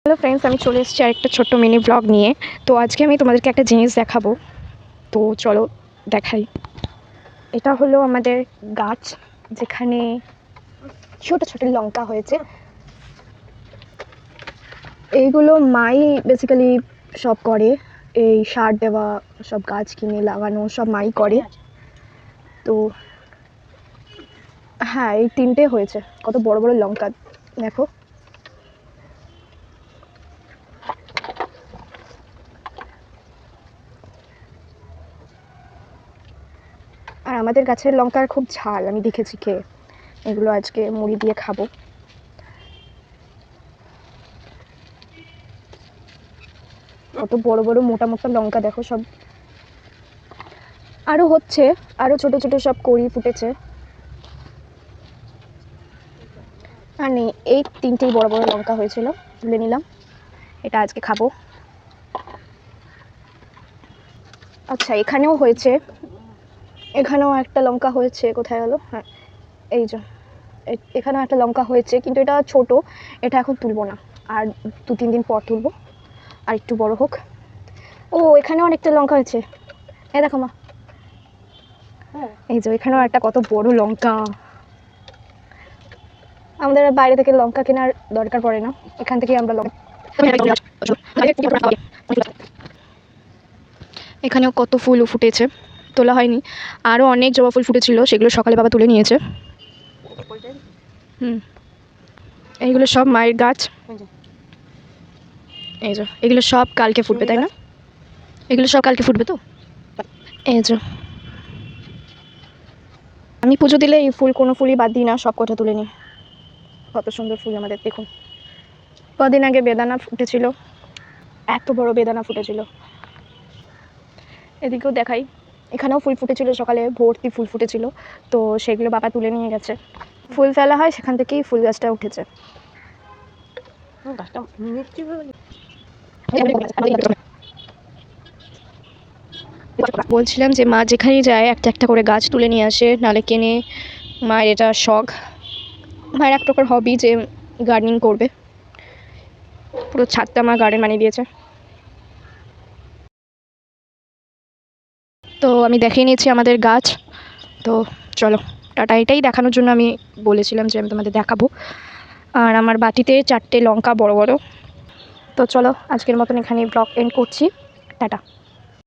Hello friends, আমি চলে এসেছি আরেকটা ছোট্ট মিনি ব্লগ নিয়ে। তো আজকে আমি তোমাদেরকে একটা জিনিস দেখাবো। তো চলো দেখাই। এটা হলো আমাদের গাছ, যেখানে ছোট ছোট লঙ্কা হয়েছে। এইগুলো মাই বেসিক্যালি সব করে, এই সার দেওয়া, সব গাছ কিনে লাগানো সব মাই করে। তো হ্যাঁ, এই তিনটে হয়েছে। কত বড় বড় লঙ্কা দেখো। আর আমাদের গাছের লঙ্কার খুব ঝাল, আমি দেখেছি খেয়ে। এগুলো আজকে মুড়ি দিয়ে খাবো। কত বড় বড় মোটা মোটা লঙ্কা দেখো সব। আরও হচ্ছে, আরও ছোট ছোট সব কড়ি ফুটেছে। আর নেই, এই তিনটেই বড় বড় লঙ্কা হয়েছিল, তুলে নিলাম। এটা আজকে খাবো। আচ্ছা, এখানেও হয়েছে, এখানেও একটা লঙ্কা হয়েছে। কোথায় গেল? হ্যাঁ, এই যে এখানেও একটা লঙ্কা হয়েছে, কিন্তু এটা ছোট। এটা এখন তুলবো না, আর 2-3 দিন পর তুলবো, আর একটু বড় হোক। ও, এখানেও অনেকটা লঙ্কা হয়েছে। এই দেখো মা, এই যে এখানেও একটা কত বড় লঙ্কা। আমাদের বাইরে থেকে লঙ্কা কেনার দরকার পড়ে না, এখান থেকেই আমরা লঙ্কা। এখানেও কত ফুল ফুটেছে, তোলা হয়নি। আরও অনেক জবা ফুল ফুটেছিল, সেগুলো সকালে বাবা তুলে নিয়েছে। এইগুলো সব মায়ের গাছ। এই যে এগুলো সব কালকে ফুটবে, তাই না? এগুলো সব কালকে ফুটবে তো। এই যে আমি পুজো দিলে এই ফুল, কোনো ফুলই বাদ দিই না, সব কটা তুলে নিই। কত সুন্দর ফুল আমাদের, দেখুন। কদিন আগে বেদানা ফুটেছিল, এত বড় বেদানা ফুটেছিল। এদিকেও দেখাই, এখানেও ফুল ফুটেছিল, সকালে ভর্তি ফুল ফুটেছিল। তো সেগুলো বাবা তুলে নিয়ে গেছে। ফুল ফেলা হয়, সেখান থেকেই ফুল গাছটা উঠেছে। বলছিলাম যে মা যেখানেই যায় একটা একটা করে গাছ তুলে নিয়ে আসে, নালে কেনে। মায়ের এটা শখ, মায়ের এক প্রকার হবি যে গার্ডেনিং করবে। পুরো ছাদটা মা গার্ডেন বানিয়ে দিয়েছে। তো আমি দেখিয়ে নিয়েছি আমাদের গাছ। তো চলো টাটা। এটাই দেখানোর জন্য আমি বলেছিলাম যে আমি তোমাদের দেখাবো। আর আমার বাটিতে 4টে লঙ্কা বড় বড়। তো চলো আজকের মতন এখানে ব্লগ এন্ড করছি। টাটা।